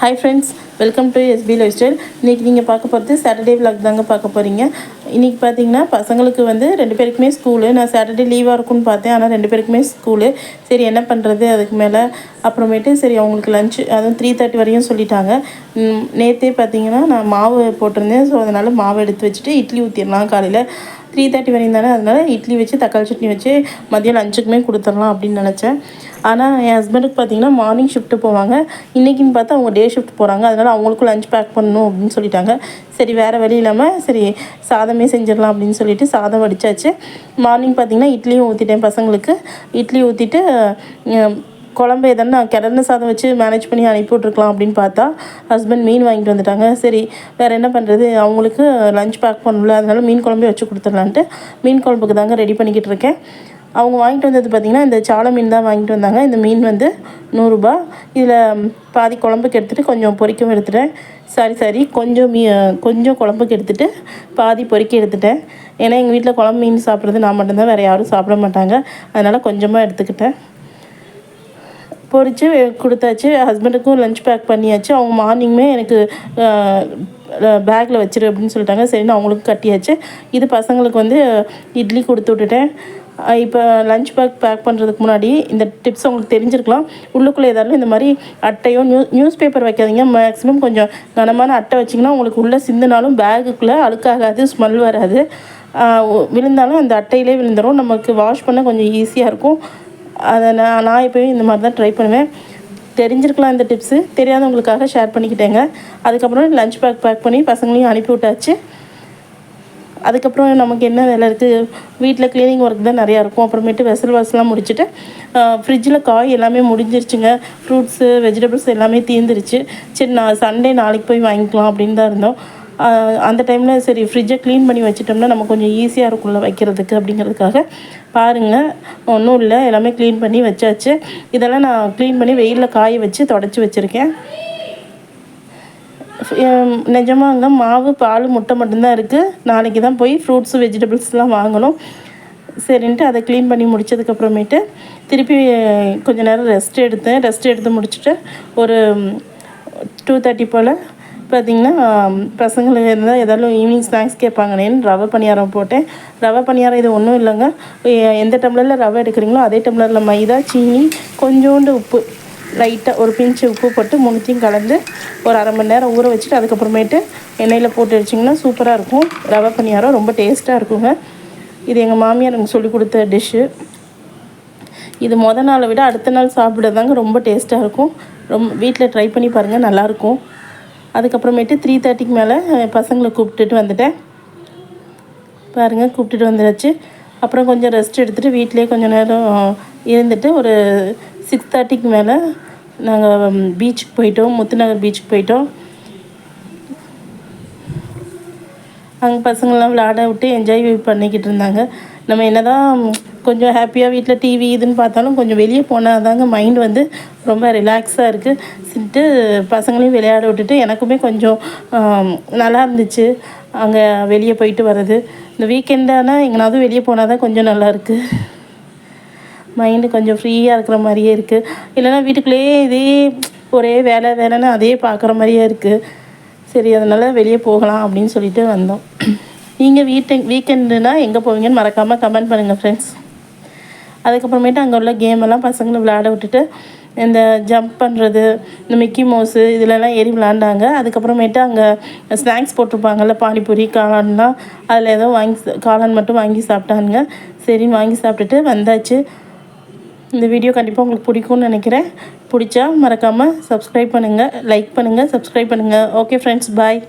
Hi friends, welcome to SP life style. இன்றைக்கி நீங்கள் பார்க்க போகிறது சாட்டர்டே விலாக் தாங்க பார்க்க போகிறீங்க. இன்றைக்கி பார்த்தீங்கன்னா பசங்களுக்கு வந்து 2 பேருக்குமே ஸ்கூலு. நான் சாட்டர்டே லீவாக இருக்கும்னு பார்த்தேன், ஆனால் 2 பேருக்குமே ஸ்கூலு. சரி என்ன பண்ணுறது அதுக்கு மேலே. அப்புறமேட்டு சரி அவங்களுக்கு லஞ்சு அதுவும் 3:30 வரையும் சொல்லிட்டாங்க. நேற்றே பார்த்தீங்கன்னா நான் மாவு போட்டிருந்தேன். ஸோ அதனால் மாவு எடுத்து வச்சுட்டு இட்லி ஊற்றிடலாம் காலையில் 3:30 வரையும் தானே. அதனால் இட்லி வச்சு தக்காளி சட்னி வச்சு மதியம் லஞ்சுக்குமே கொடுத்துடலாம் அப்படின்னு நினச்சேன். ஆனால் என் ஹஸ்பண்டுக்கு பார்த்தீங்கன்னா மார்னிங் ஷிஃப்ட்டு போவாங்க. இன்றைக்கின்னு பார்த்தா அவங்க டே ஷிஃப்ட் போகிறாங்க. அதனால் அவங்களுக்கும் லஞ்ச் பேக் பண்ணணும் அப்படின்னு சொல்லிட்டாங்க. சரி வேறு வழி இல்லாமல் சரி சாதமே செஞ்சிடலாம் அப்படின்னு சொல்லிட்டு சாதம் வடித்தாச்சு. மார்னிங் பார்த்திங்கன்னா இட்லியும் ஊற்றிட்டேன் பசங்களுக்கு. இட்லி ஊற்றிட்டு குழம்பு எதனா கிடந்த சாதம் வச்சு மேனேஜ் பண்ணி அனுப்பி விட்ருக்கலாம் அப்படின்னு பார்த்தா ஹஸ்பண்ட் மீன் வாங்கிட்டு வந்துட்டாங்க. சரி வேறு என்ன பண்ணுறது, அவங்களுக்கு லஞ்ச் பேக் பண்ணல, அதனால மீன் குழம்பே வச்சு கொடுத்துடலான்ட்டு மீன் குழம்புக்கு தாங்க ரெடி பண்ணிக்கிட்டு இருக்கேன். அவங்க வாங்கிட்டு வந்தது பார்த்திங்கன்னா இந்த சாலை மீன் தான் வாங்கிட்டு வந்தாங்க. இந்த மீன் வந்து 100 ரூபா. இதில் பாதி குழம்புக்கு எடுத்துகிட்டு கொஞ்சம் பொரிக்கவும் எடுத்துட்டேன். சாரி கொஞ்சம் குழம்புக்கு எடுத்துகிட்டு பாதி பொரிக்க எடுத்துட்டேன். ஏன்னா எங்கள் வீட்டில் குழம்பு மீன் சாப்பிட்றது நான் மட்டும்தான், வேறு யாரும் சாப்பிட மாட்டாங்க. அதனால் கொஞ்சமாக எடுத்துக்கிட்டேன். பொரித்து கொடுத்தாச்சு. ஹஸ்பண்டுக்கும் லஞ்ச் பேக் பண்ணியாச்சு. அவங்க மார்னிங்குமே எனக்கு பேக்கில் வச்சிரு அப்படின்னு சொல்லிட்டாங்க. சரின்னு அவங்களுக்கும் கட்டியாச்சு. இது பசங்களுக்கு வந்து இட்லி கொடுத்து விட்டுட்டேன். இப்போ லஞ்ச் பேக் பண்ணுறதுக்கு முன்னாடி இந்த டிப்ஸ் உங்களுக்கு தெரிஞ்சிருக்கலாம். உள்ளுக்குள்ளே ஏதாவது இந்த மாதிரி அட்டையோ நியூஸ் பேப்பர் வைக்காதீங்க. மேக்ஸிமம் கொஞ்சம் கனமான அட்டை வச்சிங்கன்னா உங்களுக்கு உள்ளே சிந்தினாலும் பேகுக்குள்ளே அழுக்காகாது, ஸ்மெல் வராது. விழுந்தாலும் அந்த அட்டையிலே விழுந்துடும். நமக்கு வாஷ் பண்ண கொஞ்சம் ஈஸியாக இருக்கும். அதை நான் எப்போயும் இந்த மாதிரி தான் ட்ரை பண்ணுவேன். தெரிஞ்சிருக்கலாம் இந்த டிப்ஸு, தெரியாதவங்களுக்காக ஷேர் பண்ணிக்கிட்டேங்க. அதுக்கப்புறம் லஞ்ச் பேக் பண்ணி பசங்களையும் அனுப்பி விட்டாச்சு. அதுக்கப்புறம் நமக்கு என்ன வேலை இருக்குது, வீட்டில் க்ளீனிங் ஒர்க் தான் நிறையா இருக்கும். அப்புறமேட்டு வெசல் வாஷ்லாம் முடிச்சுட்டு ஃப்ரிட்ஜில் காய் எல்லாமே முடிஞ்சிருச்சுங்க. ஃப்ரூட்ஸு வெஜிடபிள்ஸ் எல்லாமே தீர்ந்துருச்சு. சரி நான் சண்டே நாளைக்கு போய் வாங்கிக்கலாம் அப்படின்னு தான் இருந்தோம். அந்த டைமில் சரி ஃப்ரிட்ஜை க்ளீன் பண்ணி வச்சிட்டோம்னா நம்ம கொஞ்சம் ஈஸியாக இருக்கும்ல வைக்கிறதுக்கு அப்படிங்கிறதுக்காக பாருங்கள். ஒன்றும் இல்லை, எல்லாமே க்ளீன் பண்ணி வச்சாச்சு. இதெல்லாம் நான் க்ளீன் பண்ணி வெயிலில் காய வச்சு தொடச்சி வச்சுருக்கேன். நிஜமாங்க மாவு பால் முட்டை மட்டும்தான் இருக்குது. நாளைக்கு தான் போய் ஃப்ரூட்ஸு வெஜிடபிள்ஸ்லாம் வாங்கணும். சரின்ட்டு அதை க்ளீன் பண்ணி முடித்ததுக்கப்புறமேட்டு திருப்பி கொஞ்சம் நேரம் ரெஸ்ட் எடுத்து முடிச்சுட்டு ஒரு 2:30 போல் பார்த்திங்கன்னா பசங்களுக்கு இருந்தால் ஏதாலும் ஈவினிங் ஸ்நாக்ஸ் கேட்பாங்கன்னு ரவை பணியாரம் போட்டேன். ரவை பணியாரம் இது ஒன்றும் இல்லைங்க. எந்த டம்ளரில் ரவை எடுக்கிறீங்களோ அதே டம்ளரில் மைதா, சீனி, கொஞ்சோண்டு உப்பு, லைட்டாக ஒரு பிஞ்சு உப்பு போட்டு 3த்தையும் கலந்து ஒரு அரை மணி நேரம் ஊற வச்சுட்டு அதுக்கப்புறமேட்டு எண்ணெயில் போட்டு வச்சிங்கன்னா சூப்பராக இருக்கும். ரவை பணியாரம் ரொம்ப டேஸ்ட்டாக இருக்குங்க. இது எங்கள் மாமியார் எனக்கு சொல்லிக் கொடுத்த டிஷ்ஷு. இது நாளை விட அடுத்த நாள் சாப்பிட்றதாங்க ரொம்ப டேஸ்ட்டாக இருக்கும். வீட்டில் ட்ரை பண்ணி பாருங்கள், நல்லாயிருக்கும். அதுக்கப்புறமேட்டு 3:30க்கு மேலே பசங்களை கூப்பிட்டுட்டு வந்துட்டேன். பாருங்கள் கூப்பிட்டுட்டு வந்துடுச்சு. அப்புறம் கொஞ்சம் ரெஸ்ட் எடுத்துகிட்டு வீட்டிலே கொஞ்சம் நேரம் இருந்துட்டு ஒரு 6:30க்கு மேலே நாங்கள் பீச்சுக்கு போயிட்டோம். முத்துநகர் பீச்சுக்கு போயிட்டோம். அங்கே பசங்கள்லாம் விளையாட விட்டு என்ஜாய் பண்ணிக்கிட்டு இருந்தாங்க. நம்ம என்ன தான் கொஞ்சம் ஹாப்பியாக வீட்டில் டிவி இதுன்னு பார்த்தாலும் கொஞ்சம் வெளியே போனால் தாங்க மைண்ட் வந்து ரொம்ப ரிலாக்ஸாக இருக்குன்ட்டு பசங்களையும் விளையாட விட்டுட்டு எனக்குமே கொஞ்சம் நல்லா இருந்துச்சு அங்கே வெளியே போயிட்டு வர்றது. இந்த வீக்கெண்டானால் எங்கேனாவது வெளியே போனால் தான் கொஞ்சம் நல்லாயிருக்கு. மைண்டு கொஞ்சம் ஃப்ரீயாக இருக்கிற மாதிரியே இருக்குது. இல்லைனா வீட்டுக்குள்ளேயே இதே ஒரே வேலைன்னு அதே பார்க்குற மாதிரியே இருக்குது. சரி அதனால் வெளியே போகலாம் அப்படின்னு சொல்லிட்டு வந்தோம். நீங்கள் வீக்கெண்டுனால் எங்கே போவீங்கன்னு மறக்காமல் கமெண்ட் பண்ணுங்கள் ஃப்ரெண்ட்ஸ். அதுக்கப்புறமேட்டு அங்கே உள்ள கேமெல்லாம் பசங்களை விளையாட விட்டுட்டு இந்த ஜம்ப் பண்ணுறது, இந்த மிக்கி மவுஸு இதிலெல்லாம் ஏறி விளாண்டாங்க. அதுக்கப்புறமேட்டு அங்கே ஸ்நாக்ஸ் போட்டிருப்பாங்கள்ல பானிபூரி, காளான்லாம், அதில் ஏதோ காளான் மட்டும் வாங்கி சாப்பிட்டாங்க. சரின்னு வாங்கி சாப்பிட்டுட்டு வந்தாச்சு. இந்த வீடியோ கண்டிப்பாக உங்களுக்கு பிடிக்கும்னு நினைக்கிறேன். பிடிச்சா மறக்காமல் சப்ஸ்கிரைப் பண்ணுங்கள், லைக் பண்ணுங்கள், சப்ஸ்கிரைப் பண்ணுங்கள். ஓகே ஃப்ரெண்ட்ஸ், பாய்.